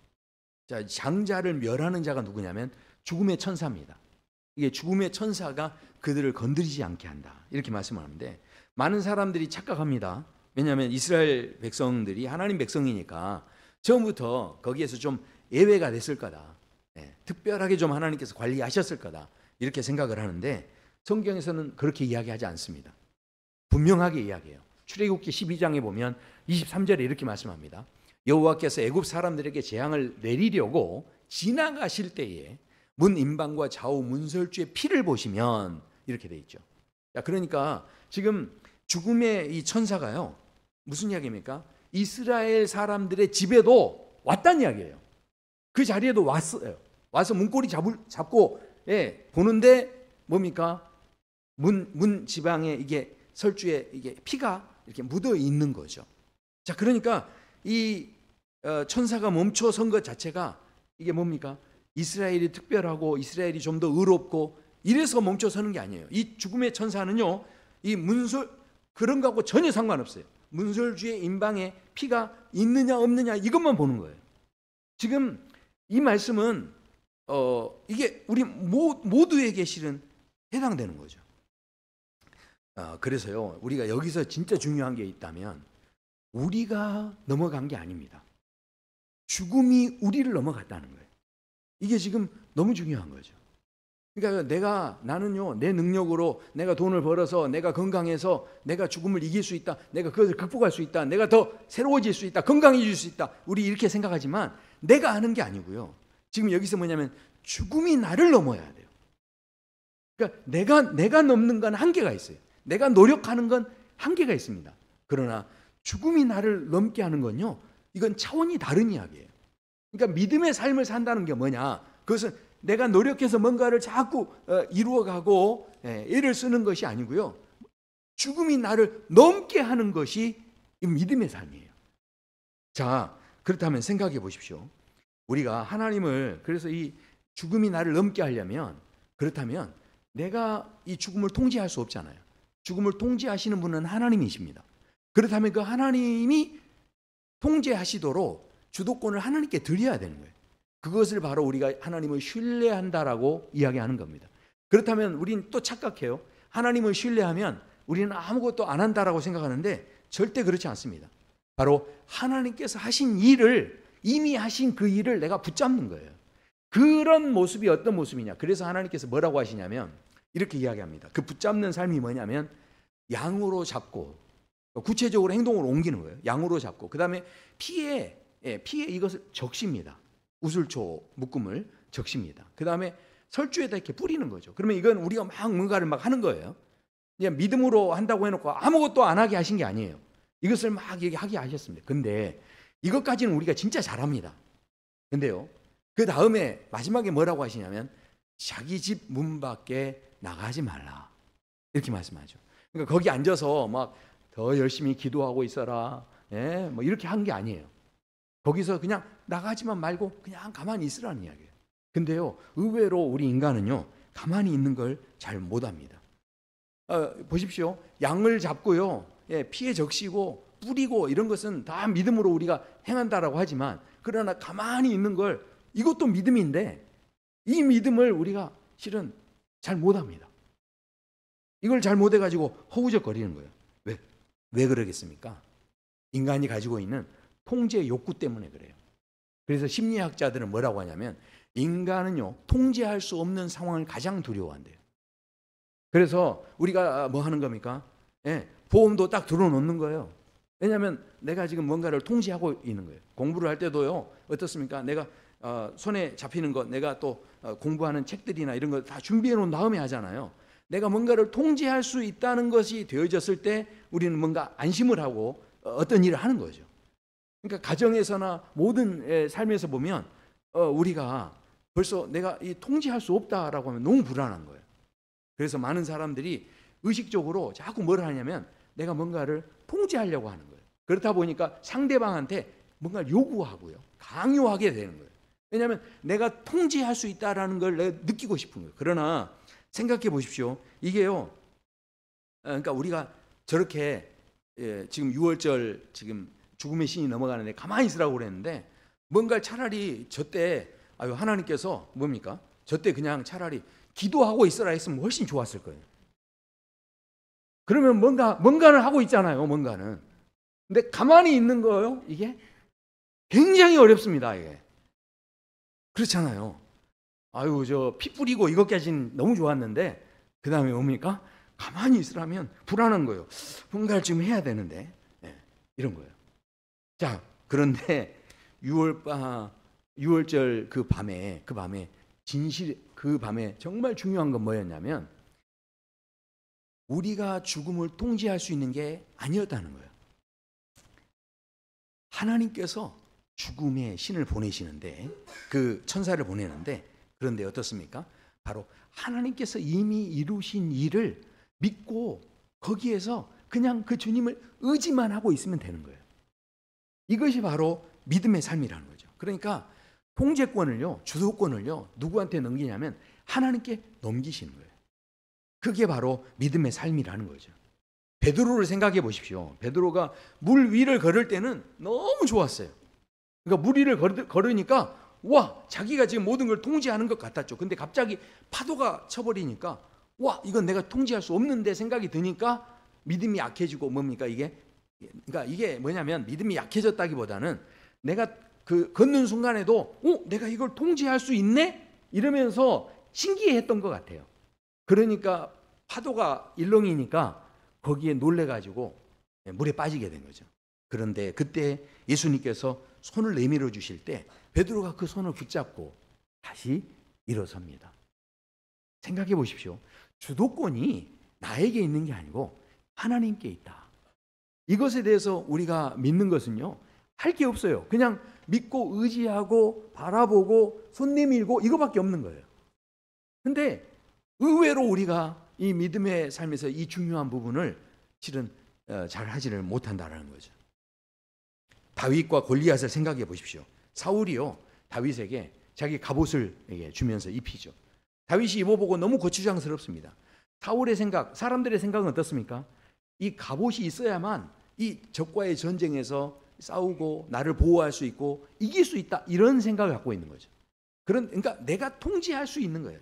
자, 장자를 멸하는 자가 누구냐면 죽음의 천사입니다. 이게 죽음의 천사가 그들을 건드리지 않게 한다. 이렇게 말씀을 하는데 많은 사람들이 착각합니다. 왜냐하면 이스라엘 백성들이 하나님 백성이니까 처음부터 거기에서 좀 예외가 됐을 거다. 특별하게 좀 하나님께서 관리하셨을 거다. 이렇게 생각을 하는데 성경에서는 그렇게 이야기하지 않습니다. 분명하게 이야기해요. 출애굽기 12장에 보면 23절에 이렇게 말씀합니다. 여호와께서 애굽 사람들에게 재앙을 내리려고 지나가실 때에 문 임방과 좌우 문설주의 피를 보시면 이렇게 돼 있죠. 자, 그러니까 지금 죽음의 이 천사가요. 무슨 이야기입니까? 이스라엘 사람들의 집에도 왔다는 이야기예요. 그 자리에도 왔어요. 와서 문고리 잡고 보는데 뭡니까? 문 지방에 이게 설주에 이게 피가 이렇게 묻어 있는 거죠. 자, 그러니까 이 천사가 멈춰선 것 자체가 이게 뭡니까? 이스라엘이 특별하고 이스라엘이 좀 더 의롭고 이래서 멈춰서는 게 아니에요. 이 죽음의 천사는요, 이 문설 그런 거하고 전혀 상관없어요. 문설주의 임방에 피가 있느냐 없느냐 이것만 보는 거예요. 지금 이 말씀은 이게 우리 모두에게 실은 해당되는 거죠. 그래서요, 우리가 여기서 진짜 중요한 게 있다면 우리가 넘어간 게 아닙니다. 죽음이 우리를 넘어갔다는 거예요. 이게 지금 너무 중요한 거죠. 그러니까 나는요, 내 능력으로 내가 돈을 벌어서 내가 건강해서 내가 죽음을 이길 수 있다. 내가 그것을 극복할 수 있다. 내가 더 새로워질 수 있다. 건강해질 수 있다. 우리 이렇게 생각하지만 내가 아는 게 아니고요. 지금 여기서 뭐냐면 죽음이 나를 넘어야 돼요. 그러니까 내가 넘는 건 한계가 있어요. 내가 노력하는 건 한계가 있습니다. 그러나 죽음이 나를 넘게 하는 건요, 이건 차원이 다른 이야기예요. 그러니까 믿음의 삶을 산다는 게 뭐냐? 그것은 내가 노력해서 뭔가를 자꾸 이루어가고 애를 쓰는 것이 아니고요, 죽음이 나를 넘게 하는 것이 믿음의 삶이에요. 자, 그렇다면 생각해 보십시오. 우리가 하나님을, 그래서 이 죽음이 나를 넘게 하려면, 그렇다면 내가 이 죽음을 통제할 수 없잖아요. 죽음을 통제하시는 분은 하나님이십니다. 그렇다면 그 하나님이 통제하시도록 주도권을 하나님께 드려야 되는 거예요. 그것을 바로 우리가 하나님을 신뢰한다라고 이야기하는 겁니다. 그렇다면 우리는 또 착각해요. 하나님을 신뢰하면 우리는 아무것도 안 한다라고 생각하는데 절대 그렇지 않습니다. 바로 하나님께서 하신 일을, 이미 하신 그 일을 내가 붙잡는 거예요. 그런 모습이 어떤 모습이냐? 그래서 하나님께서 뭐라고 하시냐면 이렇게 이야기합니다. 그 붙잡는 삶이 뭐냐면 양으로 잡고, 구체적으로 행동으로 옮기는 거예요. 양으로 잡고, 그 다음에 피에 이것을 적십니다. 우슬초 묶음을 적십니다. 그 다음에 설주에다 이렇게 뿌리는 거죠. 그러면 이건 우리가 막 뭔가를 막 하는 거예요. 그냥 믿음으로 한다고 해놓고 아무것도 안 하게 하신 게 아니에요. 이것을 막 얘기하게 하셨습니다. 근데 이것까지는 우리가 진짜 잘합니다. 근데요, 그 다음에 마지막에 뭐라고 하시냐면 자기 집 문 밖에 나가지 말라, 이렇게 말씀하죠. 그러니까 거기 앉아서 막 더 열심히 기도하고 있어라, 뭐 이렇게 한 게 아니에요. 거기서 그냥 나가지만 말고 그냥 가만히 있으라는 이야기예요. 근데요, 의외로 우리 인간은요, 가만히 있는 걸 잘 못합니다. 보십시오. 양을 잡고요, 피에 적시고 뿌리고 이런 것은 다 믿음으로 우리가 행한다라고 하지만, 그러나 가만히 있는 걸, 이것도 믿음인데 이 믿음을 우리가 실은 잘 못합니다. 이걸 잘 못해가지고 허우적거리는 거예요. 왜 그러겠습니까? 인간이 가지고 있는 통제 욕구 때문에 그래요. 그래서 심리학자들은 뭐라고 하냐면 인간은요, 통제할 수 없는 상황을 가장 두려워한대요. 그래서 우리가 뭐 하는 겁니까? 보험도 딱 들어놓는 거예요. 왜냐하면 내가 지금 뭔가를 통제하고 있는 거예요. 공부를 할 때도요, 어떻습니까? 내가 손에 잡히는 것, 내가 또 공부하는 책들이나 이런 거 다 준비해 놓은 다음에 하잖아요. 내가 뭔가를 통제할 수 있다는 것이 되어졌을 때 우리는 뭔가 안심을 하고 어떤 일을 하는 거죠. 그러니까 가정에서나 모든 삶에서 보면 우리가 벌써 내가 이 통제할 수 없다라고 하면 너무 불안한 거예요. 그래서 많은 사람들이 의식적으로 자꾸 뭘 하냐면 내가 뭔가를 통제하려고 하는 거예요. 그렇다 보니까 상대방한테 뭔가를 요구하고요, 강요하게 되는 거예요. 왜냐하면 내가 통제할 수 있다라는 걸 내가 느끼고 싶은 거예요. 그러나 생각해 보십시오. 이게요, 그러니까 우리가 저렇게 지금 6월절 지금 죽음의 신이 넘어가는데 가만히 있으라고 그랬는데, 뭔가 차라리 저때 하나님께서 뭡니까? 저때 그냥 차라리 기도하고 있으라 했으면 훨씬 좋았을 거예요. 그러면 뭔가는 하고 있잖아요. 뭔가는. 근데 가만히 있는 거요, 이게 굉장히 어렵습니다. 이게 그렇잖아요. 저 피 뿌리고 이것까지는 너무 좋았는데 그 다음에 뭡니까? 가만히 있으라면 불안한 거예요. 뭔가를 지금 해야 되는데, 이런 거예요. 자, 그런데 6월절 그 밤에 그 밤에 정말 중요한 건 뭐였냐면 우리가 죽음을 통제할 수 있는 게 아니었다는 거예요. 하나님께서 죽음의 신을 보내시는데, 그 천사를 보내는데, 그런데 어떻습니까? 바로 하나님께서 이미 이루신 일을 믿고 거기에서 그냥 그 주님을 의지만 하고 있으면 되는 거예요. 이것이 바로 믿음의 삶이라는 거죠. 그러니까 통제권을요, 주도권을요, 누구한테 넘기냐면 하나님께 넘기시는 거예요. 그게 바로 믿음의 삶이라는 거죠. 베드로를 생각해 보십시오. 베드로가 물 위를 걸을 때는 너무 좋았어요. 그러니까 물 위를 걸으니까 와, 자기가 지금 모든 걸 통제하는 것 같았죠. 근데 갑자기 파도가 쳐버리니까 와, 이건 내가 통제할 수 없는데 생각이 드니까 믿음이 약해지고, 뭡니까 이게? 그러니까 이게 뭐냐면 믿음이 약해졌다기보다는 내가 그 걷는 순간에도 내가 이걸 통제할 수 있네? 이러면서 신기해했던 것 같아요. 그러니까 파도가 일렁이니까 거기에 놀래가지고 물에 빠지게 된 거죠. 그런데 그때 예수님께서 손을 내밀어 주실 때 베드로가 그 손을 붙잡고 다시 일어섭니다. 생각해 보십시오. 주도권이 나에게 있는 게 아니고 하나님께 있다. 이것에 대해서 우리가 믿는 것은요, 할 게 없어요. 그냥 믿고 의지하고 바라보고 손 내밀고 이거밖에 없는 거예요. 근데 의외로 우리가 이 믿음의 삶에서 이 중요한 부분을 실은 잘 하지를 못한다는 거죠. 다윗과 골리앗을 생각해 보십시오. 사울이요, 다윗에게 자기 갑옷을 주면서 입히죠. 다윗이 입어보고 너무 거추장스럽습니다. 사울의 생각, 사람들의 생각은 어떻습니까? 이 갑옷이 있어야만 이 적과의 전쟁에서 싸우고 나를 보호할 수 있고 이길 수 있다, 이런 생각을 갖고 있는 거죠. 그러니까 내가 통제할 수 있는 거예요.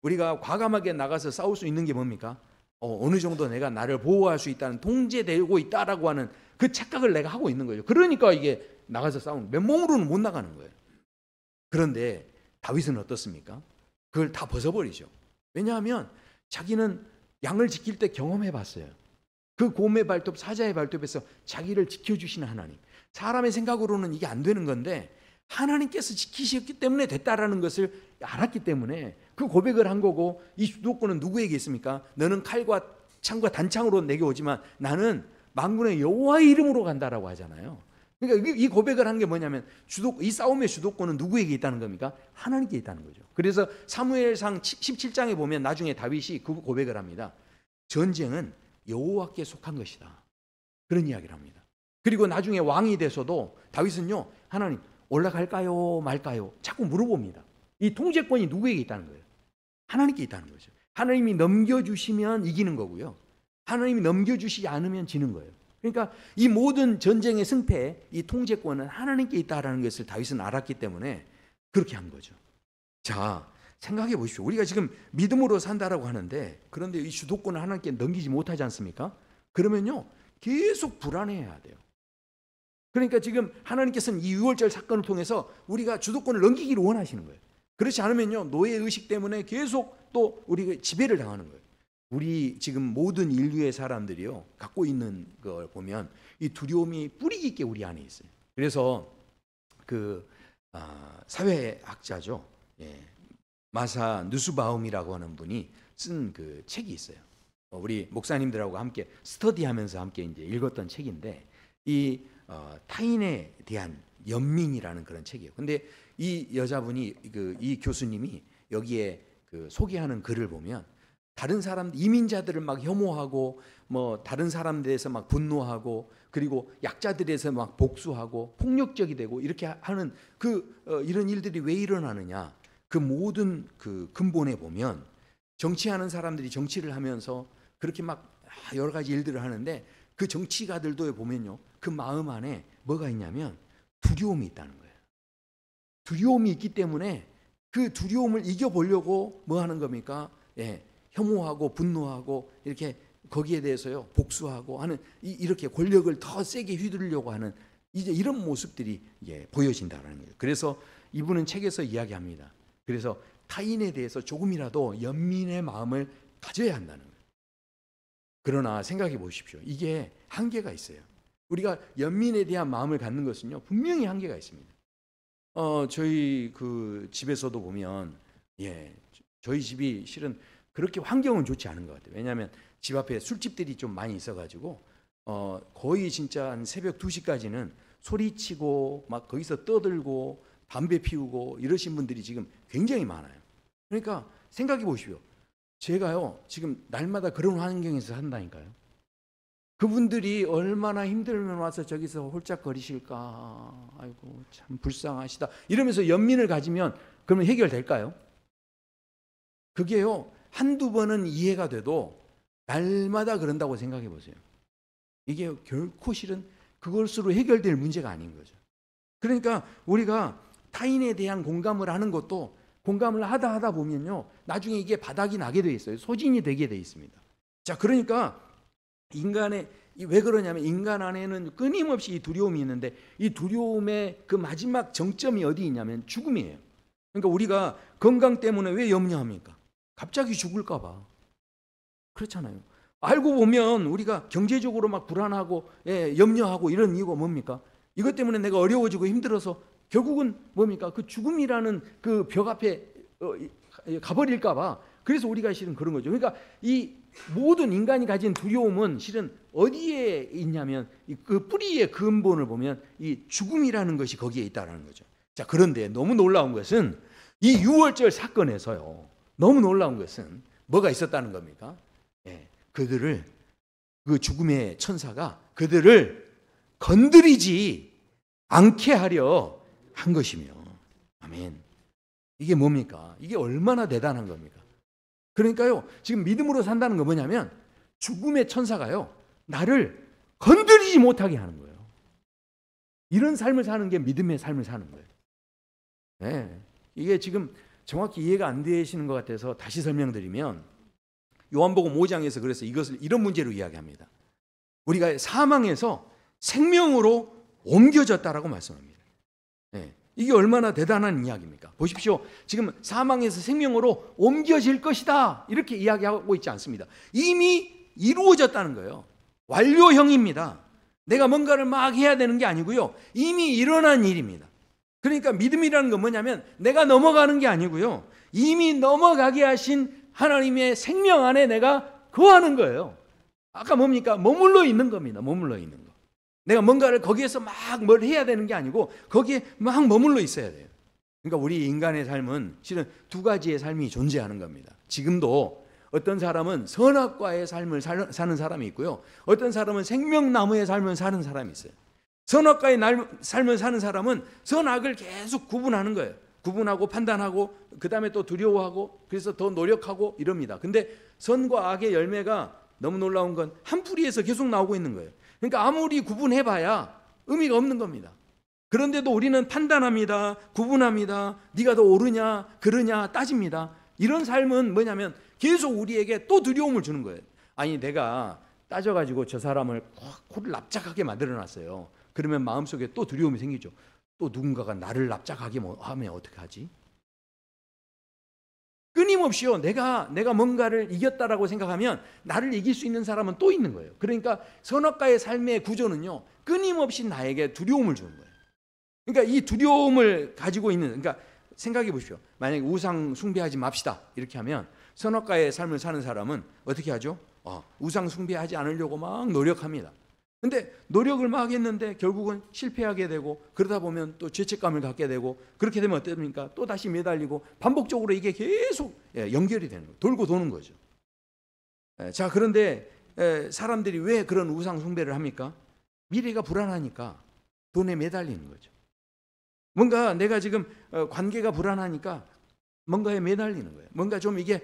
우리가 과감하게 나가서 싸울 수 있는 게 뭡니까? 어느 정도 내가 나를 보호할 수 있다는, 통제되고 있다라고 하는 그 착각을 내가 하고 있는 거죠. 그러니까 이게 나가서 싸우는, 맨몸으로는 못 나가는 거예요. 그런데 다윗은 어떻습니까? 그걸 다 벗어버리죠. 왜냐하면 자기는 양을 지킬 때 경험해 봤어요. 그 곰의 발톱, 사자의 발톱에서 자기를 지켜주시는 하나님. 사람의 생각으로는 이게 안 되는 건데 하나님께서 지키셨기 때문에 됐다라는 것을 알았기 때문에 그 고백을 한 거고, 이 주도권은 누구에게 있습니까? 너는 칼과 창과 단창으로 내게 오지만 나는 만군의 여호와의 이름으로 간다라고 하잖아요. 그러니까 이 고백을 한 게 뭐냐면 이 싸움의 주도권은 누구에게 있다는 겁니까? 하나님께 있다는 거죠. 그래서 사무엘상 17장에 보면 나중에 다윗이 그 고백을 합니다. 전쟁은 여호와께 속한 것이다, 그런 이야기를 합니다. 그리고 나중에 왕이 돼서도 다윗은요, 하나님 올라갈까요 말까요 자꾸 물어봅니다. 이 통제권이 누구에게 있다는 거예요? 하나님께 있다는 거죠. 하나님이 넘겨주시면 이기는 거고요, 하나님이 넘겨주시지 않으면 지는 거예요. 그러니까 이 모든 전쟁의 승패, 이 통제권은 하나님께 있다라는 것을 다윗은 알았기 때문에 그렇게 한 거죠. 자, 생각해 보십시오. 우리가 지금 믿음으로 산다라고 하는데, 그런데 이 주도권을 하나님께 넘기지 못하지 않습니까? 그러면요, 계속 불안해야 돼요. 그러니까 지금 하나님께서는 이 6월절 사건을 통해서 우리가 주도권을 넘기기를 원하시는 거예요. 그렇지 않으면요, 노예의식 때문에 계속 또 우리가 지배를 당하는 거예요. 우리 지금 모든 인류의 사람들이요, 갖고 있는 걸 보면 이 두려움이 뿌리 깊게 우리 안에 있어요. 그래서 사회학자죠, 마사 누스바움이라고 하는 분이 쓴 그 책이 있어요. 우리 목사님들하고 함께 스터디하면서 함께 이제 읽었던 책인데, 이 타인에 대한 연민이라는 그런 책이에요. 근데 이 여자분이 이 교수님이 여기에 소개하는 글을 보면 다른 사람, 이민자들을 막 혐오하고 뭐 다른 사람들에 대해서 막 분노하고, 그리고 약자들에 대해서 막 복수하고 폭력적이 되고 이렇게 하는 이런 일들이 왜 일어나느냐, 그 모든 그 근본에 보면 정치하는 사람들이 정치를 하면서 그렇게 막 여러 가지 일들을 하는데, 그 정치가들도 보면요, 그 마음 안에 뭐가 있냐면 두려움이 있다는 거예요. 두려움이 있기 때문에 그 두려움을 이겨보려고 뭐 하는 겁니까? 혐오하고 분노하고 이렇게 거기에 대해서요 복수하고 하는, 이렇게 권력을 더 세게 휘두르려고 하는 이제 이런 모습들이 보여진다는 거예요. 그래서 이분은 책에서 이야기합니다. 그래서 타인에 대해서 조금이라도 연민의 마음을 가져야 한다는 거예요. 그러나 생각해 보십시오. 이게 한계가 있어요. 우리가 연민에 대한 마음을 갖는 것은요, 분명히 한계가 있습니다. 저희 그 집에서도 보면, 저희 집이 실은 그렇게 환경은 좋지 않은 것 같아요. 왜냐하면 집 앞에 술집들이 좀 많이 있어가지고 거의 진짜 한 새벽 2시까지는 소리치고 막 거기서 떠들고 담배 피우고 이러신 분들이 지금 굉장히 많아요. 그러니까 생각해 보십시오. 제가요 지금 날마다 그런 환경에서 산다니까요. 그분들이 얼마나 힘들면 와서 저기서 홀짝거리실까, 아이고 참 불쌍하시다 이러면서 연민을 가지면 그러면 해결될까요? 그게요 한두 번은 이해가 돼도 날마다 그런다고 생각해 보세요. 이게 결코 실은 그것으로 해결될 문제가 아닌 거죠. 그러니까 우리가 타인에 대한 공감을 하는 것도 공감을 하다 보면요 나중에 이게 바닥이 나게 돼 있어요. 소진이 되게 돼 있습니다. 자, 그러니까 인간의, 왜 그러냐면 인간 안에는 끊임없이 이 두려움이 있는데, 이 두려움의 그 마지막 정점이 어디 있냐면 죽음이에요. 그러니까 우리가 건강 때문에 왜 염려합니까? 갑자기 죽을까 봐. 그렇잖아요. 알고 보면 우리가 경제적으로 막 불안하고 염려하고 이런 이유가 뭡니까? 이것 때문에 내가 어려워지고 힘들어서 결국은 뭡니까? 그 죽음이라는 그 벽 앞에 가버릴까봐. 그래서 우리가 실은 그런 거죠. 그러니까 이 모든 인간이 가진 두려움은 실은 어디에 있냐면 그 뿌리의 근본을 보면 이 죽음이라는 것이 거기에 있다는 거죠. 자, 그런데 너무 놀라운 것은 이 6월절 사건에서요. 너무 놀라운 것은 뭐가 있었다는 겁니까? 예, 그들을 그 죽음의 천사가 그들을 건드리지 않게 하려 한 것이며, 아멘. 이게 뭡니까? 이게 얼마나 대단한 겁니까? 그러니까요, 지금 믿음으로 산다는 건 뭐냐면 죽음의 천사가요, 나를 건드리지 못하게 하는 거예요. 이런 삶을 사는 게 믿음의 삶을 사는 거예요. 네. 이게 지금 정확히 이해가 안 되시는 것 같아서 다시 설명드리면, 요한복음 5장에서 그래서 이것을 이런 문제로 이야기합니다. 우리가 사망에서 생명으로 옮겨졌다라고 말씀합니다. 네. 이게 얼마나 대단한 이야기입니까? 보십시오. 지금 사망에서 생명으로 옮겨질 것이다, 이렇게 이야기하고 있지 않습니다. 이미 이루어졌다는 거예요. 완료형입니다. 내가 뭔가를 막 해야 되는 게 아니고요, 이미 일어난 일입니다. 그러니까 믿음이라는 건 뭐냐면 내가 넘어가는 게 아니고요, 이미 넘어가게 하신 하나님의 생명 안에 내가 거하는 거예요. 아까 뭡니까? 머물러 있는 겁니다. 머물러 있는 거. 내가 뭔가를 거기에서 막 뭘 해야 되는 게 아니고 거기에 막 머물러 있어야 돼요. 그러니까 우리 인간의 삶은 실은 두 가지의 삶이 존재하는 겁니다. 지금도 어떤 사람은 선악과의 삶을 사는 사람이 있고요, 어떤 사람은 생명나무의 삶을 사는 사람이 있어요. 선악과의 삶을 사는 사람은 선악을 계속 구분하는 거예요. 구분하고 판단하고 그 다음에 또 두려워하고 그래서 더 노력하고 이럽니다. 근데 선과 악의 열매가 너무 놀라운 건 한 뿌리에서 계속 나오고 있는 거예요. 그러니까 아무리 구분해봐야 의미가 없는 겁니다. 그런데도 우리는 판단합니다. 구분합니다. 네가 더 옳으냐 그러냐 따집니다. 이런 삶은 뭐냐면 계속 우리에게 또 두려움을 주는 거예요. 아니, 내가 따져가지고 저 사람을 코를 납작하게 만들어놨어요. 그러면 마음속에 또 두려움이 생기죠. 또 누군가가 나를 납작하게 하면 어떻게 하지? 끊임없이요, 내가 뭔가를 이겼다라고 생각하면 나를 이길 수 있는 사람은 또 있는 거예요. 그러니까 선악과의 삶의 구조는요, 끊임없이 나에게 두려움을 주는 거예요. 그러니까 이 두려움을 가지고 있는, 그러니까 생각해 보십시오. 만약에 우상 숭배하지 맙시다 이렇게 하면 선악과의 삶을 사는 사람은 어떻게 하죠? 우상 숭배하지 않으려고 막 노력합니다. 근데 노력을 막 했는데 결국은 실패하게 되고, 그러다 보면 또 죄책감을 갖게 되고, 그렇게 되면 어떻습니까? 또 다시 매달리고, 반복적으로 이게 계속 연결이 되는 거예요. 돌고 도는 거죠. 자, 그런데 사람들이 왜 그런 우상 숭배를 합니까? 미래가 불안하니까 돈에 매달리는 거죠. 뭔가 내가 지금 관계가 불안하니까 뭔가에 매달리는 거예요. 뭔가 좀 이게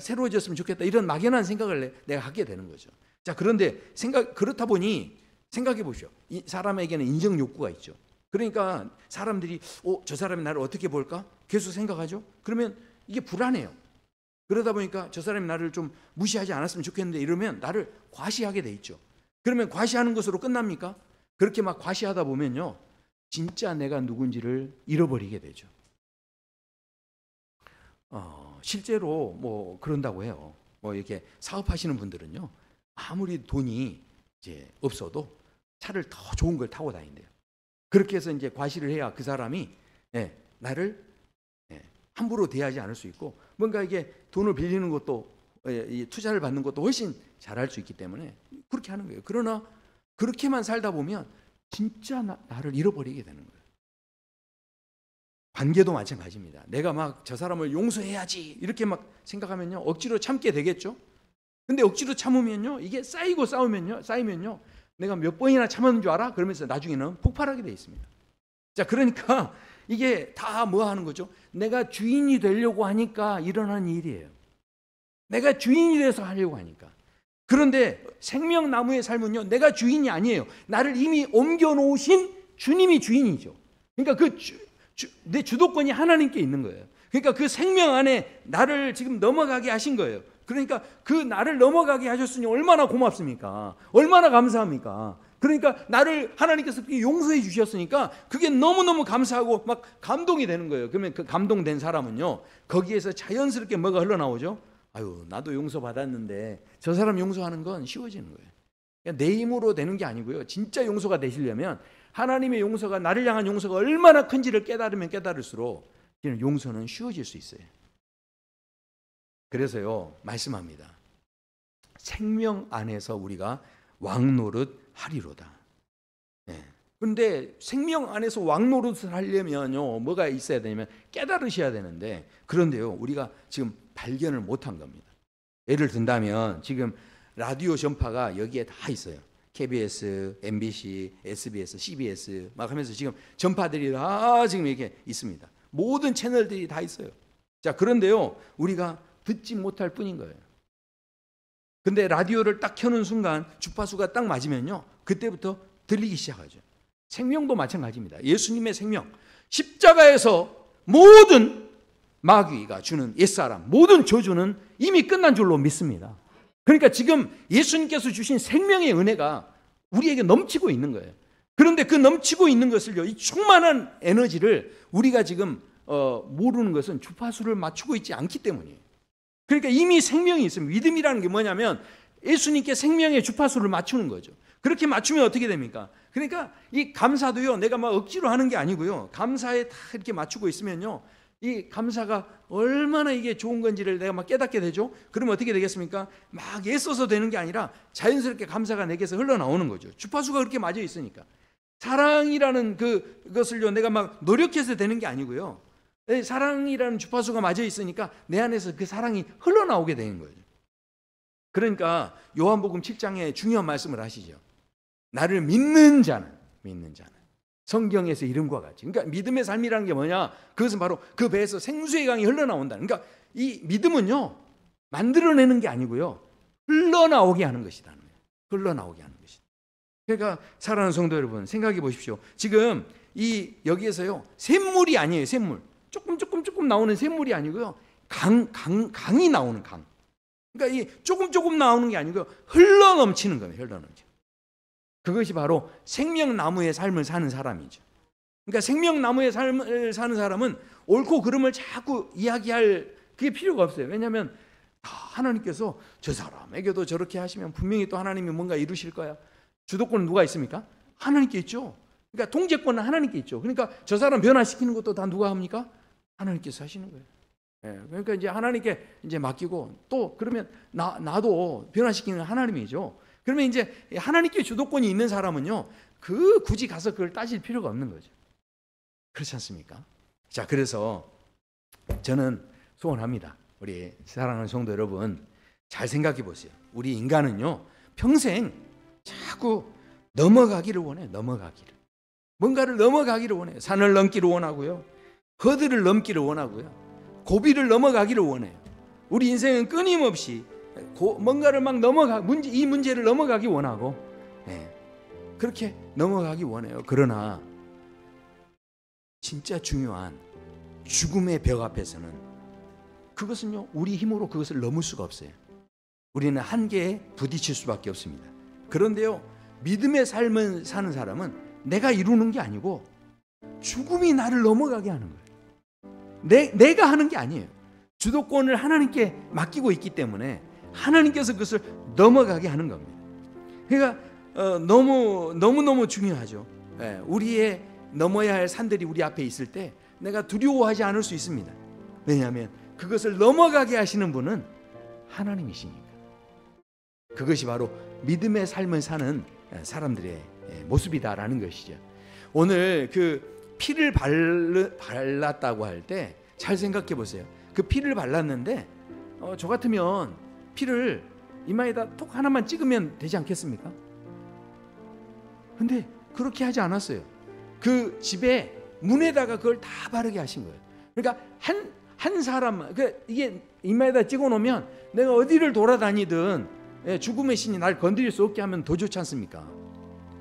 새로워졌으면 좋겠다, 이런 막연한 생각을 내가 갖게 되는 거죠. 자, 그런데 그렇다 보니 생각해 보십시오. 이 사람에게는 인정 욕구가 있죠. 그러니까 사람들이 저 사람이 나를 어떻게 볼까? 계속 생각하죠. 그러면 이게 불안해요. 그러다 보니까 저 사람이 나를 좀 무시하지 않았으면 좋겠는데 이러면 나를 과시하게 돼 있죠. 그러면 과시하는 것으로 끝납니까? 그렇게 막 과시하다 보면요, 진짜 내가 누군지를 잃어버리게 되죠. 실제로 뭐 그런다고 해요. 뭐 이렇게 사업하시는 분들은요, 아무리 돈이 이제 없어도 차를 더 좋은 걸 타고 다닌대요. 그렇게 해서 이제 과시를 해야 그 사람이 나를 함부로 대하지 않을 수 있고, 뭔가 이게 돈을 빌리는 것도 투자를 받는 것도 훨씬 잘할 수 있기 때문에 그렇게 하는 거예요. 그러나 그렇게만 살다 보면 진짜 나를 잃어버리게 되는 거예요. 관계도 마찬가지입니다. 내가 막 저 사람을 용서해야지 이렇게 막 생각하면요, 억지로 참게 되겠죠. 근데 억지로 참으면요, 이게 쌓이면요, 내가 몇 번이나 참았는 줄 알아? 그러면서 나중에는 폭발하게 돼 있습니다. 자, 그러니까 이게 다 뭐 하는 거죠? 내가 주인이 되려고 하니까 일어나는 일이에요. 내가 주인이 돼서 하려고 하니까. 그런데 생명나무의 삶은요, 내가 주인이 아니에요. 나를 이미 옮겨놓으신 주님이 주인이죠. 그러니까 내 주도권이 하나님께 있는 거예요. 그러니까 그 생명 안에 나를 지금 넘어가게 하신 거예요. 그러니까 그 나를 넘어가게 하셨으니 얼마나 고맙습니까? 얼마나 감사합니까? 그러니까 나를 하나님께서 용서해 주셨으니까 그게 너무너무 감사하고 막 감동이 되는 거예요. 그러면 그 감동된 사람은요, 거기에서 자연스럽게 뭐가 흘러나오죠? 아유, 나도 용서받았는데 저 사람 용서하는 건 쉬워지는 거예요. 그러니까 내 힘으로 되는 게 아니고요, 진짜 용서가 되시려면 하나님의 용서가, 나를 향한 용서가 얼마나 큰지를 깨달으면 깨달을수록 용서는 쉬워질 수 있어요. 그래서요 말씀합니다. 생명 안에서 우리가 왕노릇 하리로다. 그런데 생명 안에서 왕노릇을 하려면요 뭐가 있어야 되냐면 깨달으셔야 되는데, 그런데요 우리가 지금 발견을 못한 겁니다. 예를 든다면 지금 라디오 전파가 여기에 다 있어요. KBS, MBC, SBS, CBS 막 하면서 지금 전파들이 다 지금 이렇게 있습니다. 모든 채널들이 다 있어요. 자, 그런데요 우리가 듣지 못할 뿐인 거예요. 근데 라디오를 딱 켜는 순간 주파수가 딱 맞으면요 그때부터 들리기 시작하죠. 생명도 마찬가지입니다. 예수님의 생명, 십자가에서 모든 마귀가 주는 옛사람, 모든 저주는 이미 끝난 줄로 믿습니다. 그러니까 지금 예수님께서 주신 생명의 은혜가 우리에게 넘치고 있는 거예요. 그런데 그 넘치고 있는 것을요, 이 충만한 에너지를 우리가 지금 모르는 것은 주파수를 맞추고 있지 않기 때문이에요. 그러니까 이미 생명이 있습니다. 믿음이라는 게 뭐냐면 예수님께 생명의 주파수를 맞추는 거죠. 그렇게 맞추면 어떻게 됩니까? 그러니까 이 감사도요, 내가 막 억지로 하는 게 아니고요, 감사에 다 이렇게 맞추고 있으면요, 이 감사가 얼마나 이게 좋은 건지를 내가 막 깨닫게 되죠. 그러면 어떻게 되겠습니까? 막 애써서 되는 게 아니라 자연스럽게 감사가 내게서 흘러나오는 거죠. 주파수가 그렇게 맞아 있으니까. 사랑이라는 그것을요 내가 막 노력해서 되는 게 아니고요, 사랑이라는 주파수가 맞아 있으니까 내 안에서 그 사랑이 흘러나오게 되는 거죠. 그러니까 요한복음 7장에 중요한 말씀을 하시죠. 나를 믿는 자는 성경에서 이름과 같이. 그러니까 믿음의 삶이라는 게 뭐냐? 그것은 바로 그 배에서 생수의 강이 흘러나온다. 그러니까 이 믿음은요 만들어내는 게 아니고요 흘러나오게 하는 것이다. 흘러나오게 하는 것이다. 그러니까 사랑하는 성도 여러분, 생각해 보십시오. 지금 이 여기에서요 샘물이 아니에요. 샘물 조금 나오는 샘물이 아니고요 강이 나오는 강. 그러니까 이 조금 나오는 게 아니고요 흘러 넘치는 거예요. 흘러 넘치는. 그것이 바로 생명나무의 삶을 사는 사람이죠. 그러니까 생명나무의 삶을 사는 사람은 옳고 그름을 자꾸 이야기할 그게 필요가 없어요. 왜냐하면 하나님께서 저 사람에게도 저렇게 하시면 분명히 또 하나님이 뭔가 이루실 거야. 주도권은 누가 있습니까? 하나님께 있죠. 그러니까 통제권은 하나님께 있죠. 그러니까 저 사람 변화시키는 것도 다 누가 합니까? 하나님께서 하시는 거예요. 그러니까 이제 하나님께 이제 맡기고, 또 그러면 나도 변화시키는 하나님이죠. 그러면 이제 하나님께 주도권이 있는 사람은요 굳이 가서 그걸 따질 필요가 없는 거죠. 그렇지 않습니까? 자, 그래서 저는 소원합니다. 우리 사랑하는 성도 여러분, 잘 생각해 보세요. 우리 인간은요 평생 자꾸 넘어가기를 원해요. 뭔가를 넘어가기를 원해요. 산을 넘기를 원하고요, 허들을 넘기를 원하고요, 고비를 넘어가기를 원해요. 우리 인생은 끊임없이 뭔가를 막 이 문제를 넘어가기 원하고, 그렇게 넘어가기 원해요. 그러나 진짜 중요한 죽음의 벽 앞에서는 그것은요 우리 힘으로 그것을 넘을 수가 없어요. 우리는 한계에 부딪힐 수밖에 없습니다. 그런데요 믿음의 삶을 사는 사람은 내가 이루는 게 아니고 죽음이 나를 넘어가게 하는 거예요. 내가 하는 게 아니에요. 주도권을 하나님께 맡기고 있기 때문에 하나님께서 그것을 넘어가게 하는 겁니다. 그러니까 너무 중요하죠. 우리의 넘어야 할 산들이 우리 앞에 있을 때 내가 두려워하지 않을 수 있습니다. 왜냐하면 그것을 넘어가게 하시는 분은 하나님이시니까. 그것이 바로 믿음의 삶을 사는 사람들의 모습이다라는 것이죠. 오늘 그 피를 발랐다고 할 때 잘 생각해 보세요. 그 피를 발랐는데 저 같으면 피를 이마에다 톡 하나만 찍으면 되지 않겠습니까? 근데 그렇게 하지 않았어요. 그 집에 문에다가 그걸 다 바르게 하신 거예요. 그러니까 한 사람만, 이게 이마에다 찍어 놓으면 내가 어디를 돌아다니든 죽음의 신이 날 건드릴 수 없게 하면 더 좋지 않습니까?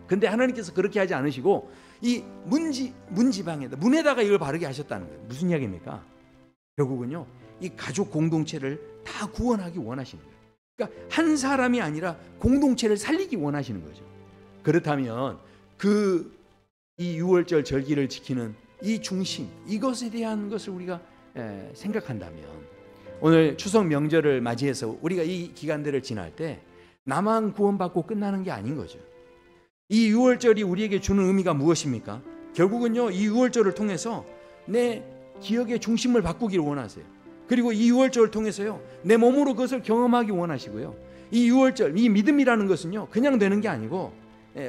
근데 하나님께서 그렇게 하지 않으시고 이 문지방에다, 문에다가 이걸 바르게 하셨다는 거예요. 무슨 이야기입니까? 결국은요 이 가족 공동체를 다 구원하기 원하시는 거예요. 그러니까 한 사람이 아니라 공동체를 살리기 원하시는 거죠. 그렇다면 이 6월절 절기를 지키는 이 중심, 이것에 대한 것을 우리가 생각한다면, 오늘 추석 명절을 맞이해서 우리가 이 기간들을 지날 때 나만 구원받고 끝나는 게 아닌 거죠. 이 6월절이 우리에게 주는 의미가 무엇입니까? 결국은요 이 6월절을 통해서 내 기억의 중심을 바꾸기를 원하세요. 그리고 이 유월절을 통해서요, 내 몸으로 그것을 경험하기 원하시고요. 이 유월절, 이 믿음이라는 것은요, 그냥 되는 게 아니고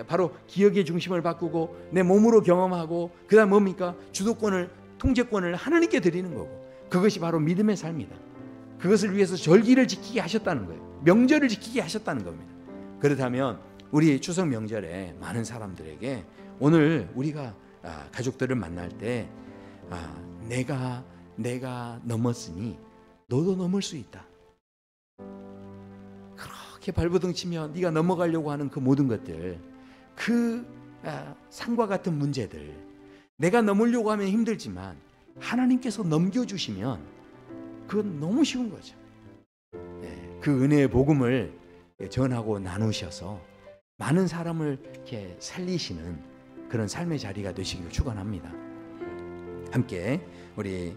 바로 기억의 중심을 바꾸고 내 몸으로 경험하고, 그 다음 뭡니까? 주도권을, 통제권을 하나님께 드리는 거고, 그것이 바로 믿음의 삶이다. 그것을 위해서 절기를 지키게 하셨다는 거예요. 명절을 지키게 하셨다는 겁니다. 그렇다면 우리 추석 명절에 많은 사람들에게 오늘 우리가 가족들을 만날 때 내가 넘었으니 너도 넘을 수 있다. 그렇게 발버둥 치며 네가 넘어가려고 하는 그 모든 것들, 그 산과 같은 문제들, 내가 넘으려고 하면 힘들지만 하나님께서 넘겨주시면 그건 너무 쉬운 거죠. 그 은혜의 복음을 전하고 나누셔서 많은 사람을 이렇게 살리시는 그런 삶의 자리가 되시기를 축원합니다. 함께 우리